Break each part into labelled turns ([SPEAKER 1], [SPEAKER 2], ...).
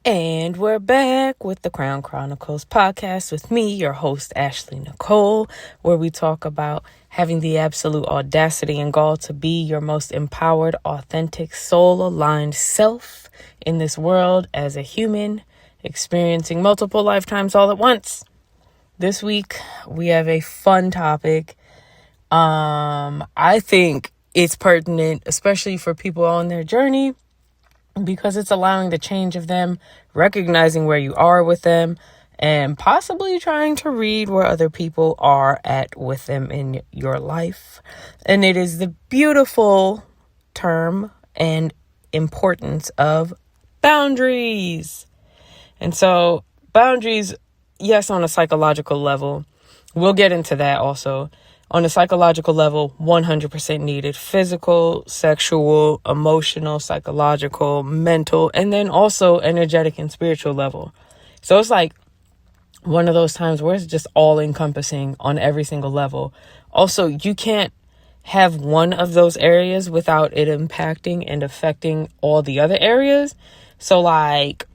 [SPEAKER 1] And we're back with the Crown Chronicles podcast with me, your host, Ashley Nicole, where we talk about having the absolute audacity and gall to be your most empowered, authentic, soul-aligned self in this world as a human, experiencing multiple lifetimes all at once. This week, we have a fun topic. I think it's pertinent, especially for people on their journey, because it's allowing the change of them, recognizing where you are with them, and possibly trying to read where other people are at with them in your life. And it is the beautiful term and importance of boundaries. And so boundaries, yes, on a psychological level, we'll get into that also. On a psychological level, 100% needed. Physical, sexual, emotional, psychological, mental, and then also energetic and spiritual level. So it's like one of those times where it's just all encompassing on every single level. Also, you can't have one of those areas without it impacting and affecting all the other areas. So like,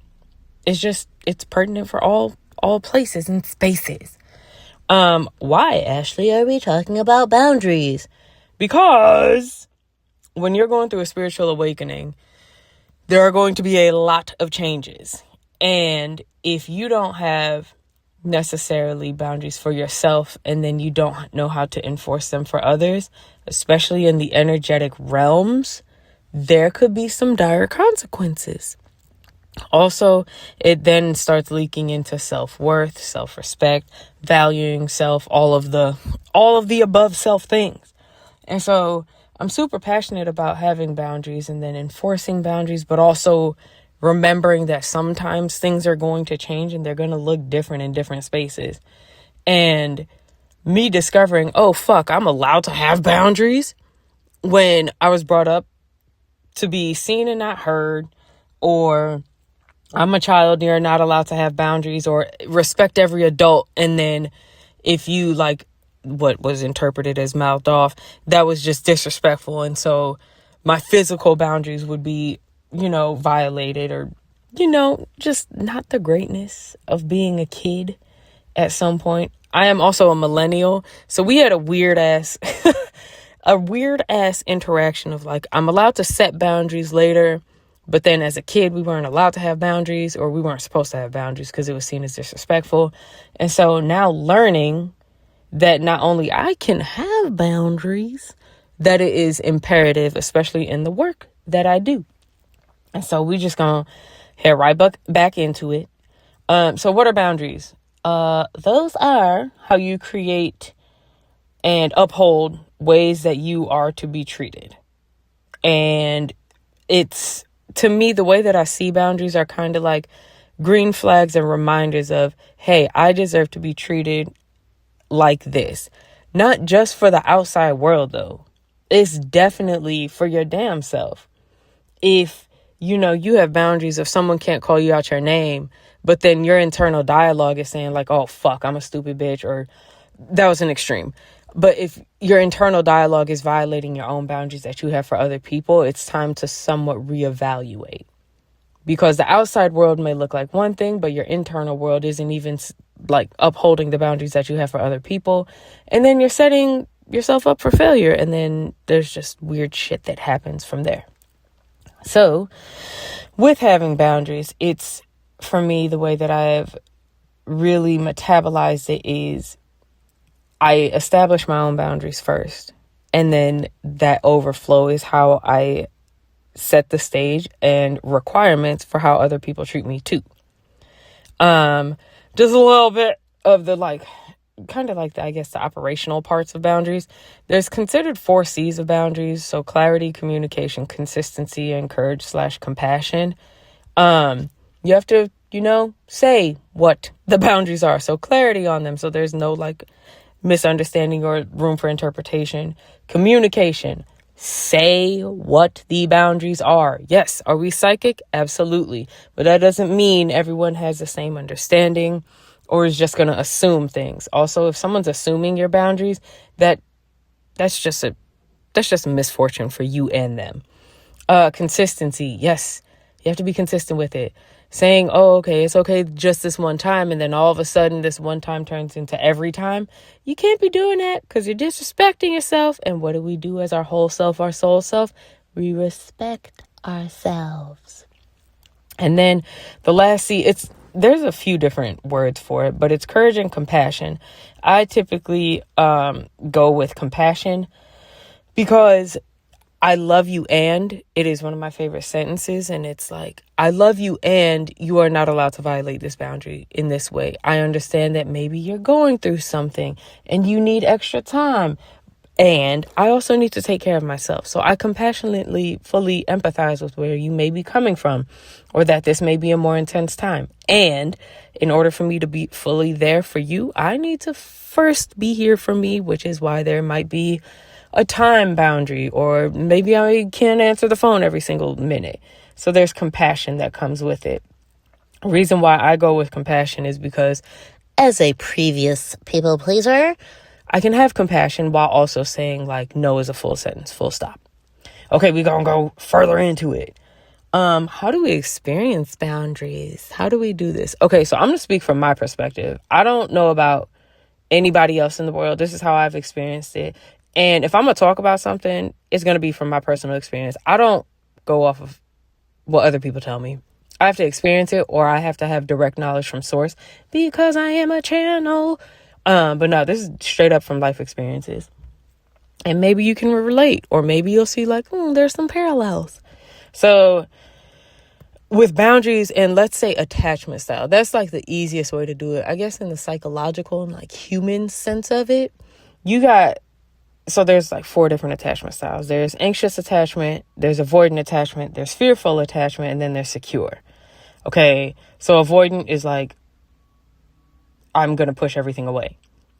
[SPEAKER 1] it's pertinent for all places and spaces. Why, Ashley, are we talking about boundaries? Because when you're going through a spiritual awakening, there are going to be a lot of changes. And if you don't have necessarily boundaries for yourself, and then you don't know how to enforce them for others, especially in the energetic realms, there could be some dire consequences. Also, it then starts leaking into self-worth, self-respect, valuing self, all of the above self things. And so I'm super passionate about having boundaries and then enforcing boundaries, but also remembering that sometimes things are going to change and they're going to look different in different spaces. And me discovering, oh, fuck, I'm allowed to have boundaries when I was brought up to be seen and not heard, or I'm a child, you're not allowed to have boundaries, or respect every adult. And then if you like what was interpreted as mouthed off, that was just disrespectful. And so my physical boundaries would be, violated, or, just not the greatness of being a kid at some point. I am also a millennial. So we had a weird ass interaction of like, I'm allowed to set boundaries later. But then as a kid, we weren't allowed to have boundaries, or we weren't supposed to have boundaries because it was seen as disrespectful. And so now learning that not only I can have boundaries, that it is imperative, especially in the work that I do. And so we just gonna head right back into it. So what are boundaries? Those are how you create and uphold ways that you are to be treated. And it's, to me, the way that I see boundaries are kind of like green flags and reminders of, hey, I deserve to be treated like this. Not just for the outside world, though. It's definitely for your damn self. If, you have boundaries, if someone can't call you out your name, but then your internal dialogue is saying like, oh, fuck, I'm a stupid bitch, or that was an extreme. But if your internal dialogue is violating your own boundaries that you have for other people, it's time to somewhat reevaluate. Because the outside world may look like one thing, but your internal world isn't even like upholding the boundaries that you have for other people. And then you're setting yourself up for failure. And then there's just weird shit that happens from there. So with having boundaries, it's, for me, the way that I've really metabolized it is I establish my own boundaries first, and then that overflow is how I set the stage and requirements for how other people treat me too. Just a little bit of the the operational parts of boundaries. There's considered 4 C's of boundaries. So clarity, communication, consistency, and courage/compassion. You have to, say what the boundaries are. So clarity on them. So there's no misunderstanding or room for interpretation. Communication. Say what the boundaries are. Yes. Are we psychic? Absolutely. But that doesn't mean everyone has the same understanding or is just going to assume things. Also, if someone's assuming your boundaries, that's just a misfortune for you and them. Consistency. Yes. You have to be consistent with it. saying, oh, okay, it's okay just this one time, and then all of a sudden this one time turns into every time. You can't be doing that because you're disrespecting yourself. And what do we do as our whole self, our soul self? We respect ourselves. And then the last C, there's a few different words for it, but it's courage and compassion. I typically go with compassion because I love you, and it is one of my favorite sentences. And it's like, I love you, and you are not allowed to violate this boundary in this way. I understand that maybe you're going through something and you need extra time. And I also need to take care of myself. So I compassionately, fully empathize with where you may be coming from, or that this may be a more intense time. And in order for me to be fully there for you, I need to first be here for me, which is why there might be a time boundary, or maybe I can't answer the phone every single minute. So there's compassion that comes with it. Reason why I go with compassion is because as a previous people pleaser, I can have compassion while also saying like no is a full sentence, full stop. Okay, we're going to go further into it. How do we experience boundaries? How do we do this? Okay, so I'm going to speak from my perspective. I don't know about anybody else in the world. This is how I've experienced it. And if I'm going to talk about something, it's going to be from my personal experience. I don't go off of what other people tell me. I have to experience it, or I have to have direct knowledge from source because I am a channel. But no, this is straight up from life experiences. And maybe you can relate, or maybe you'll see like, there's some parallels. So with boundaries and let's say attachment style, that's like the easiest way to do it. I guess in the psychological and like human sense of it, so there's like 4 different attachment styles. There's anxious attachment, there's avoidant attachment, there's fearful attachment, and then there's secure. Okay, so avoidant is like, I'm going to push everything away.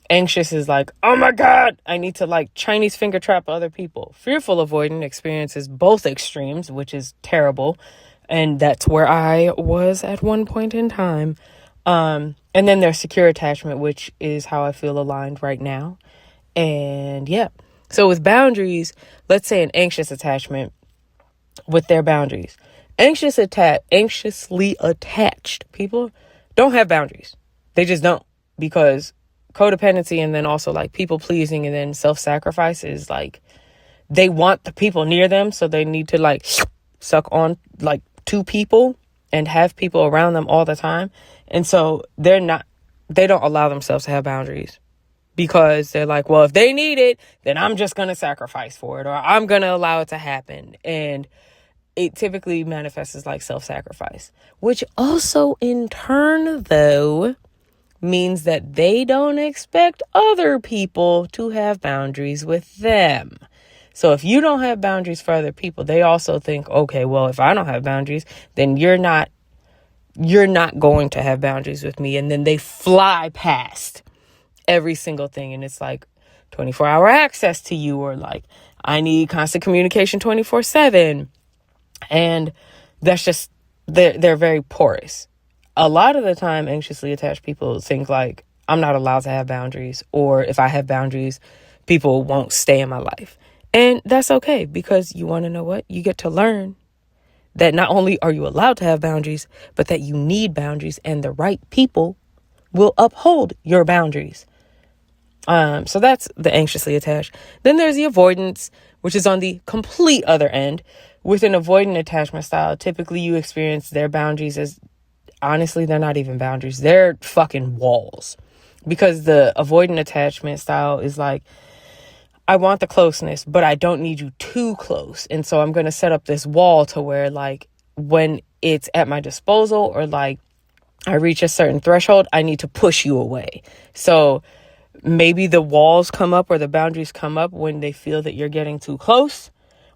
[SPEAKER 1] Anxious is like, oh my God, I need to like Chinese finger trap other people. Fearful avoidant experiences both extremes, which is terrible. And that's where I was at one point in time. And then there's secure attachment, which is how I feel aligned right now. And yeah, so with boundaries, let's say an anxious attachment with their boundaries. Anxiously attached people don't have boundaries. They just don't, because codependency and then also like people pleasing and then self-sacrifice is like, they want the people near them. So they need to like suck on like 2 people and have people around them all the time. And so they don't allow themselves to have boundaries because they're like, well, if they need it, then I'm just going to sacrifice for it, or I'm going to allow it to happen. And it typically manifests as like self-sacrifice, which also in turn, though, means that they don't expect other people to have boundaries with them. So if you don't have boundaries for other people, they also think, okay, well, if I don't have boundaries, then you're not going to have boundaries with me. And then they fly past every single thing. And it's like 24-hour access to you, or like, I need constant communication 24/7. And that's just, they're very porous. A lot of the time, anxiously attached people think like, I'm not allowed to have boundaries, or if I have boundaries, people won't stay in my life. And that's okay, because you want to know what? You get to learn that not only are you allowed to have boundaries, but that you need boundaries, and the right people will uphold your boundaries. So that's the anxiously attached. Then there's the avoidance, which is on the complete other end. With an avoidant attachment style, typically you experience their boundaries as, honestly, they're not even boundaries. They're fucking walls. Because the avoidant attachment style is like, I want the closeness, but I don't need you too close. And so I'm going to set up this wall to where like when it's at my disposal, or like I reach a certain threshold, I need to push you away. So maybe the walls come up, or the boundaries come up when they feel that you're getting too close,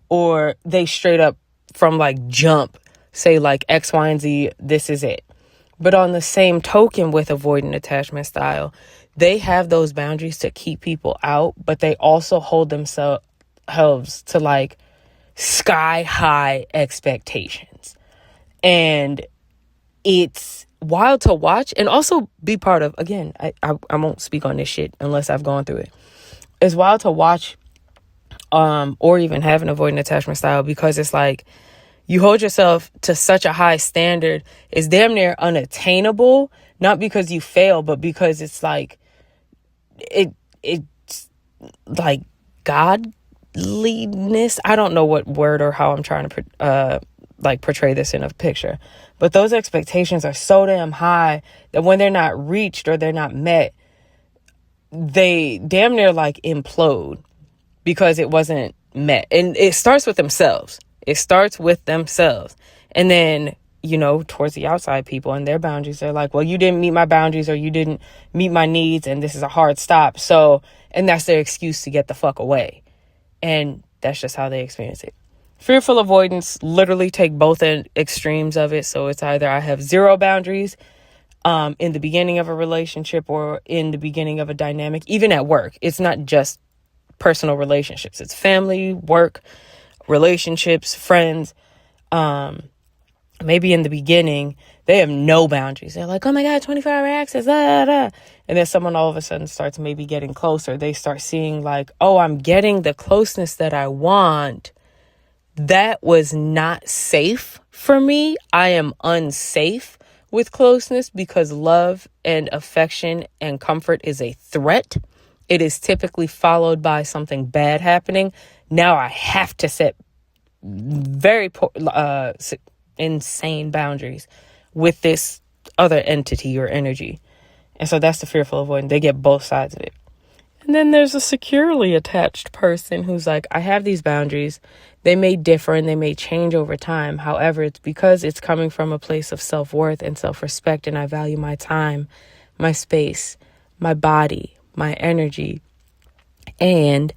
[SPEAKER 1] or they straight up from like jump say like X, Y, and Z, this is it. But on the same token, with avoidant attachment style, they have those boundaries to keep people out, but they also hold themselves to like sky high expectations. And it's wild to watch and also be part of. Again, I won't speak on this shit unless I've gone through it. It's wild to watch or even have an avoidant attachment style, because it's like You hold yourself to such a high standard, it's damn near unattainable, not because you fail, but because it's like, it's like godliness. I don't know what word or how I'm trying to portray this in a picture, but those expectations are so damn high that when they're not reached or they're not met, they damn near like implode because it wasn't met. And it starts with themselves. And then, towards the outside people and their boundaries, they're like, well, you didn't meet my boundaries, or you didn't meet my needs, and this is a hard stop. And that's their excuse to get the fuck away. And that's just how they experience it. Fearful avoidance literally take both extremes of it. So it's either I have zero boundaries in the beginning of a relationship or in the beginning of a dynamic, even at work. It's not just personal relationships. It's family, work, relationships, friends. Maybe in the beginning, they have no boundaries. They're like, oh my God, 24-hour access, da, da. And then someone all of a sudden starts maybe getting closer. They start seeing like, oh, I'm getting the closeness that I want. That was not safe for me. I am unsafe with closeness because love and affection and comfort is a threat. It is typically followed by something bad happening. Now I have to set very insane boundaries with this other entity or energy. And so that's the fearful avoidant. They get both sides of it. And then there's a securely attached person who's like, I have these boundaries. They may differ and they may change over time. However, it's because it's coming from a place of self-worth and self-respect, and I value my time, my space, my body, my energy. And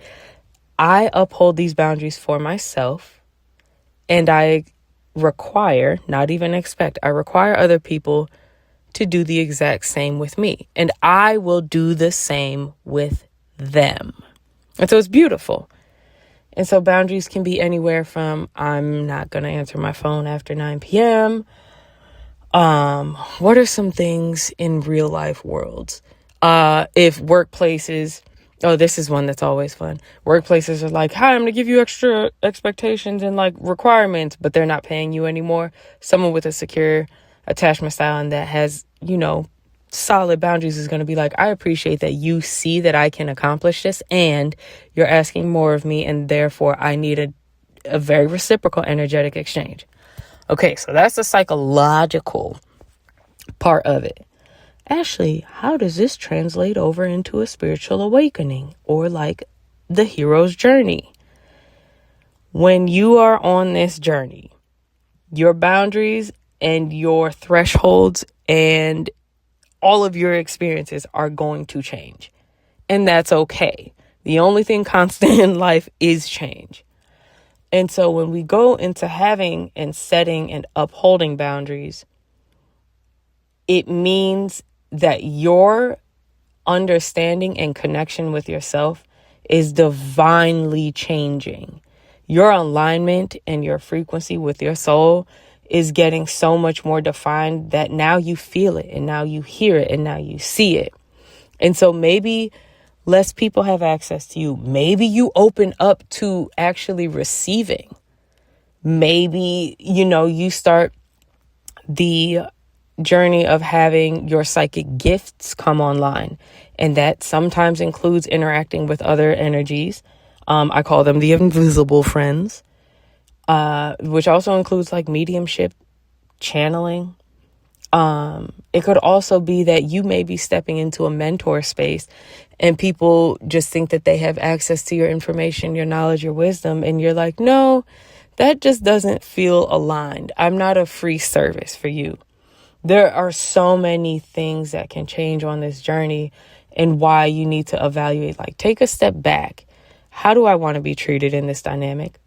[SPEAKER 1] I uphold these boundaries for myself, and I require, not even expect, I require other people to do the exact same with me. And I will do the same with them. And so it's beautiful. And so boundaries can be anywhere from I'm not going to answer my phone after 9 p.m. What are some things in real life worlds? If workplaces, this is one that's always fun. Workplaces are like, hi, I'm going to give you extra expectations and like requirements, but they're not paying you anymore. Someone with a secure attachment style and that has, solid boundaries is going to be like, I appreciate that you see that I can accomplish this and you're asking more of me, and therefore I need a very reciprocal energetic exchange. Okay, so that's the psychological part of it. Ashley, how does this translate over into a spiritual awakening or like the hero's journey? When you are on this journey, your boundaries and your thresholds and all of your experiences are going to change. And that's okay. The only thing constant in life is change. And so when we go into having and setting and upholding boundaries, it means that your understanding and connection with yourself is divinely changing. Your alignment and your frequency with your soul is getting so much more defined that now you feel it and now you hear it and now you see it. And so maybe less people have access to you. Maybe you open up to actually receiving. Maybe, you start the journey of having your psychic gifts come online. And that sometimes includes interacting with other energies. I call them the invisible friends. Which also includes like mediumship, channeling. It could also be that you may be stepping into a mentor space and people just think that they have access to your information, your knowledge, your wisdom. And you're like, no, that just doesn't feel aligned. I'm not a free service for you. There are so many things that can change on this journey and why you need to evaluate, like take a step back. How do I want to be treated in this dynamic?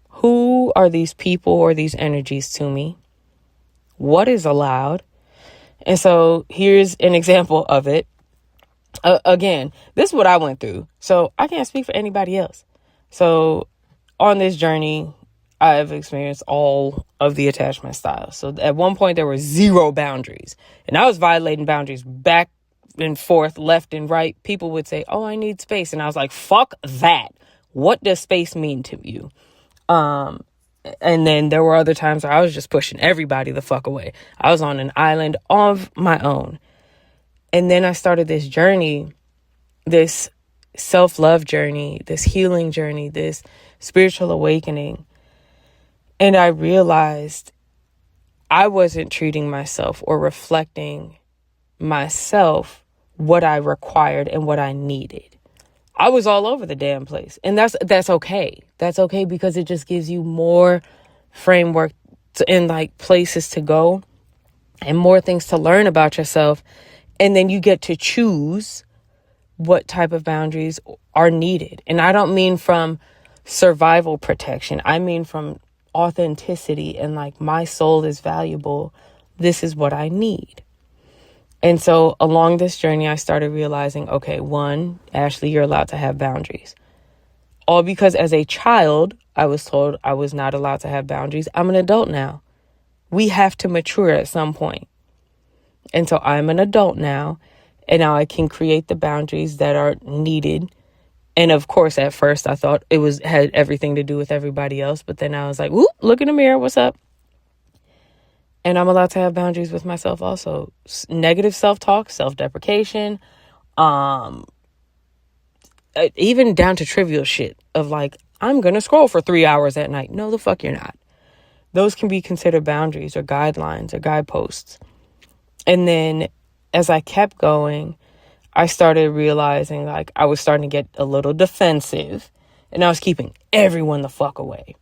[SPEAKER 1] Who are these people or these energies to me? What is allowed? And so here's an example of it. Again, this is what I went through. So I can't speak for anybody else. So on this journey, I've experienced all of the attachment styles. So at one point there were zero boundaries, and I was violating boundaries back and forth, left and right. People would say, oh, I need space. And I was like, fuck that. What does space mean to you? And then there were other times where I was just pushing everybody the fuck away. I was on an island of my own. And then I started this journey, this self-love journey, this healing journey, this spiritual awakening. And I realized I wasn't treating myself or reflecting myself what I required and what I needed. I was all over the damn place. And that's okay. That's okay, because it just gives you more framework and like places to go and more things to learn about yourself. And then you get to choose what type of boundaries are needed. And I don't mean from survival protection. I mean from authenticity and like, my soul is valuable. This is what I need. And so along this journey, I started realizing, okay, one, Ashley, you're allowed to have boundaries. All because as a child, I was told I was not allowed to have boundaries. I'm an adult now. We have to mature at some point. And so I'm an adult now, and now I can create the boundaries that are needed. And of course, at first I thought it had everything to do with everybody else. But then I was like, whoop, look in the mirror. What's up? And I'm allowed to have boundaries with myself also. Negative self-talk, self-deprecation, even down to trivial shit of like, I'm going to scroll for 3 hours at night. No, the fuck you're not. Those can be considered boundaries or guidelines or guideposts. And then as I kept going, I started realizing like I was starting to get a little defensive, and I was keeping everyone the fuck away.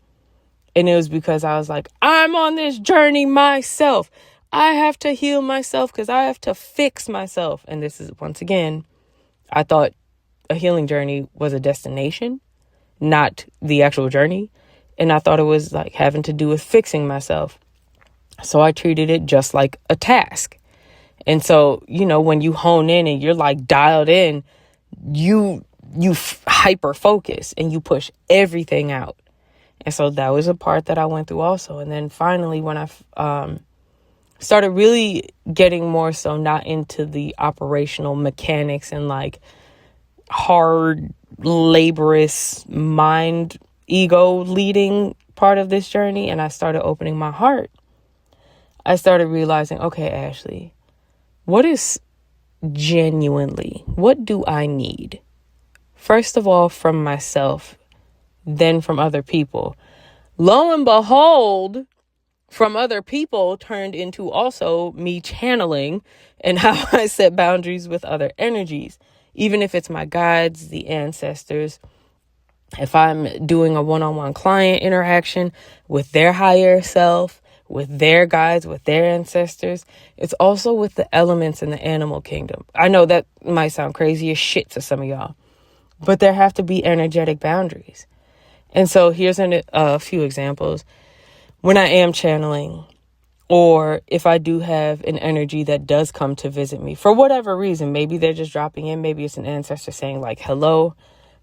[SPEAKER 1] And it was because I was like, I'm on this journey myself. I have to heal myself because I have to fix myself. And this is, once again, I thought a healing journey was a destination, not the actual journey. And I thought it was like having to do with fixing myself. So I treated it just like a task. And so, when you hone in and you're like dialed in, you hyper focus and you push everything out. And so that was a part that I went through also. And then finally, when I started really getting more so not into the operational mechanics and like hard, laborious mind, ego leading part of this journey, and I started opening my heart, I started realizing, okay, Ashley, what do I need? First of all, from myself, then from other people. Lo and behold, from other people turned into also me channeling and how I set boundaries with other energies, even if it's my guides, the ancestors. If I'm doing a one-on-one client interaction with their higher self, with their guides, with their ancestors, it's also with the elements in the animal kingdom. I know that might sound crazy as shit to some of y'all, but there have to be energetic boundaries. And so here's a few examples. When I am channeling, or if I do have an energy that does come to visit me for whatever reason, maybe they're just dropping in, maybe it's an ancestor saying like, hello,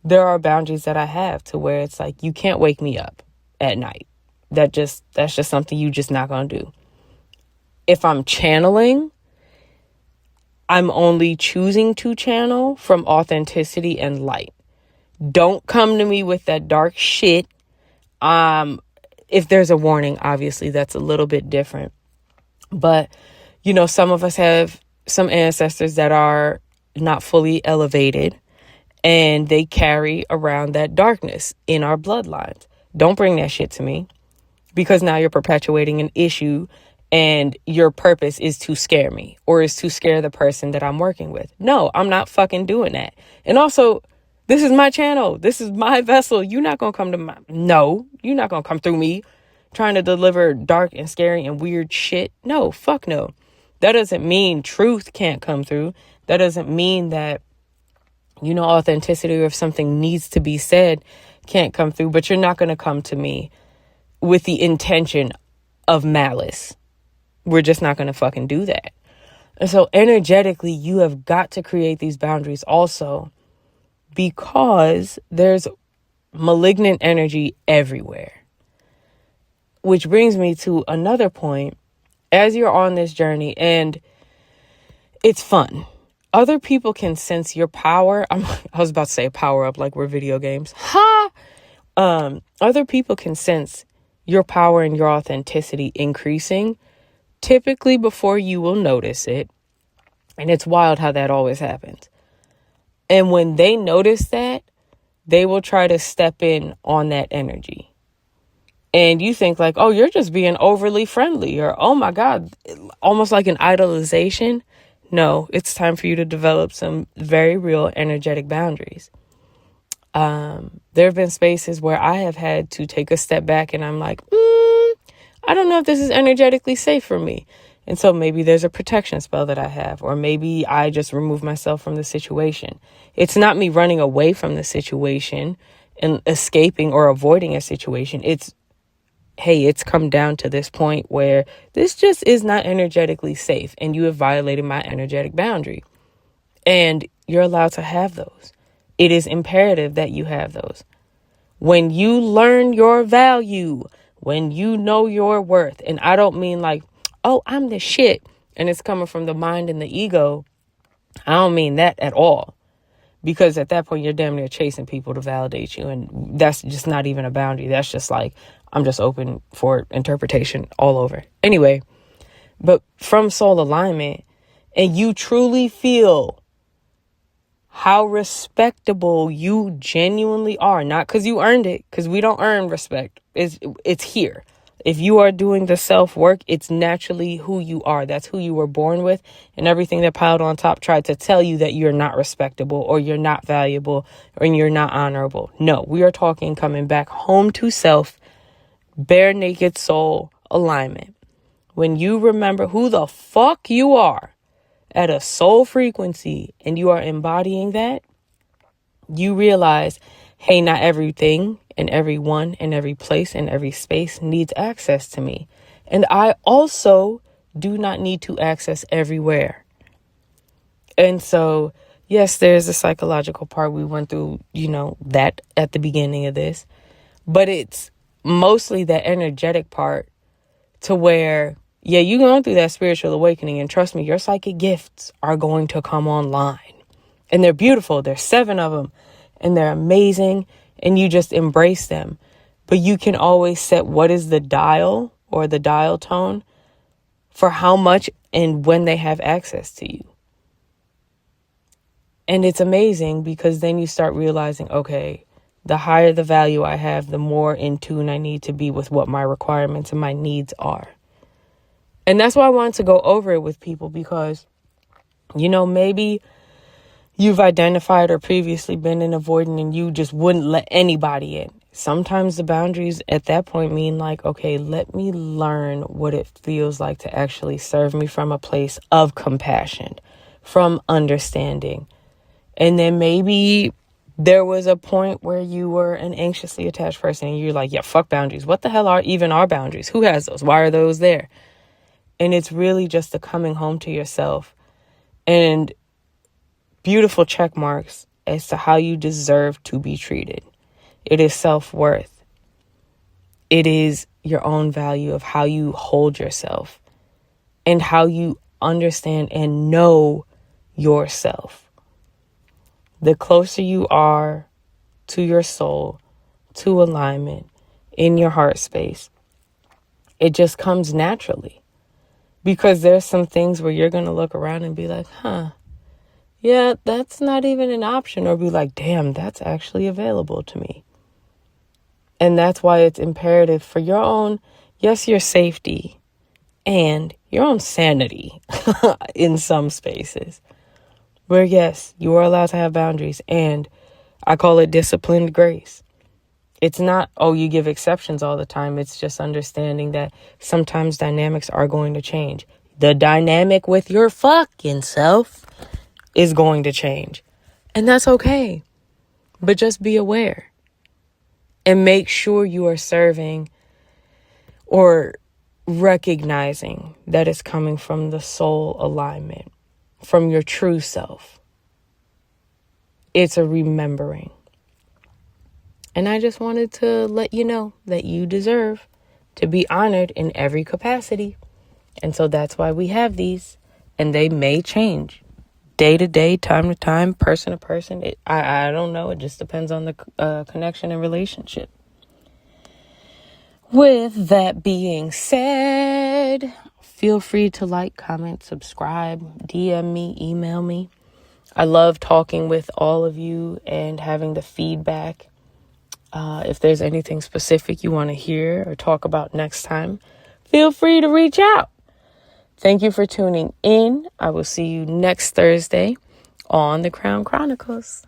[SPEAKER 1] there are boundaries that I have to where it's like, you can't wake me up at night. That's just something you just not gonna do. If I'm channeling, I'm only choosing to channel from authenticity and light. Don't come to me with that dark shit. If there's a warning, obviously that's a little bit different. But, some of us have some ancestors that are not fully elevated, and they carry around that darkness in our bloodlines. Don't bring that shit to me, because now you're perpetuating an issue and your purpose is to scare me or is to scare the person that I'm working with. No, I'm not fucking doing that. And also, this is my channel. This is my vessel. You're not going to come to no, you're not going to come through me trying to deliver dark and scary and weird shit. No, fuck no. That doesn't mean truth can't come through. That doesn't mean that, authenticity or if something needs to be said can't come through, but you're not going to come to me with the intention of malice. We're just not going to fucking do that. And so energetically, you have got to create these boundaries also, because there's malignant energy everywhere. Which brings me to another point. As you're on this journey, and it's fun, other people can sense your power. I was about to say power up like we're video games. Other people can sense your power and your authenticity increasing, typically before you will notice it. And it's wild how that always happens. And when they notice that, they will try to step in on that energy. And you think like, oh, you're just being overly friendly, or, oh my God, almost like an idolization. No, it's time for you to develop some very real energetic boundaries. There have been spaces where I have had to take a step back and I'm like, I don't know if this is energetically safe for me. And so maybe there's a protection spell that I have, or maybe I just remove myself from the situation. It's not me running away from the situation and escaping or avoiding a situation. It's, hey, it's come down to this point where this just is not energetically safe and you have violated my energetic boundary. And you're allowed to have those. It is imperative that you have those. When you learn your value, when you know your worth, and I don't mean like, oh, I'm the shit, and it's coming from the mind and the ego. I don't mean that at all. Because at that point, you're damn near chasing people to validate you. And that's just not even a boundary. That's just like, I'm just open for interpretation all over. Anyway, but from soul alignment, and you truly feel how respectable you genuinely are, not because you earned it, because we don't earn respect. It's here. If you are doing the self-work, it's naturally who you are. That's who you were born with. And everything that piled on top tried to tell you that you're not respectable, or you're not valuable, or you're not honorable. No, we are talking coming back home to self, bare naked soul alignment. When you remember who the fuck you are at a soul frequency and you are embodying that, you realize, hey, not everything and everyone and every place and every space needs access to me. And I also do not need to access everywhere. And so, yes, there's a psychological part. We went through, that at the beginning of this. But it's mostly that energetic part to where, yeah, you're going through that spiritual awakening. And trust me, your psychic gifts are going to come online. And they're beautiful. There's 7 of them. And they're amazing. And you just embrace them. But you can always set what is the dial or the dial tone for how much and when they have access to you. And it's amazing because then you start realizing, okay, the higher the value I have, the more in tune I need to be with what my requirements and my needs are. And that's why I wanted to go over it with people because, maybe you've identified or previously been an avoidant and you just wouldn't let anybody in. Sometimes the boundaries at that point mean like, okay, let me learn what it feels like to actually serve me from a place of compassion, from understanding. And then maybe there was a point where you were an anxiously attached person and you're like, yeah, fuck boundaries. What the hell are even our boundaries? Who has those? Why are those there? And it's really just a coming home to yourself and beautiful check marks as to how you deserve to be treated. It is self-worth. It is your own value of how you hold yourself and how you understand and know yourself. The closer you are to your soul, to alignment, in your heart space, it just comes naturally. Because there's some things where you're going to look around and be like, yeah, that's not even an option. Or be like, damn, that's actually available to me. And that's why it's imperative for your own, yes, your safety and your own sanity in some spaces. Where, yes, you are allowed to have boundaries. And I call it disciplined grace. It's not, oh, you give exceptions all the time. It's just understanding that sometimes dynamics are going to change. The dynamic with your fucking self is going to change. And that's okay. But just be aware. And make sure you are serving or recognizing that it's coming from the soul alignment, from your true self. It's a remembering. And I just wanted to let you know that you deserve to be honored in every capacity. And so that's why we have these. And they may change day to day, time to time, person to person. I don't know. It just depends on the connection and relationship. With that being said, feel free to like, comment, subscribe, DM me, email me. I love talking with all of you and having the feedback. If there's anything specific you want to hear or talk about next time, feel free to reach out. Thank you for tuning in. I will see you next Thursday on the Crown Chronicles.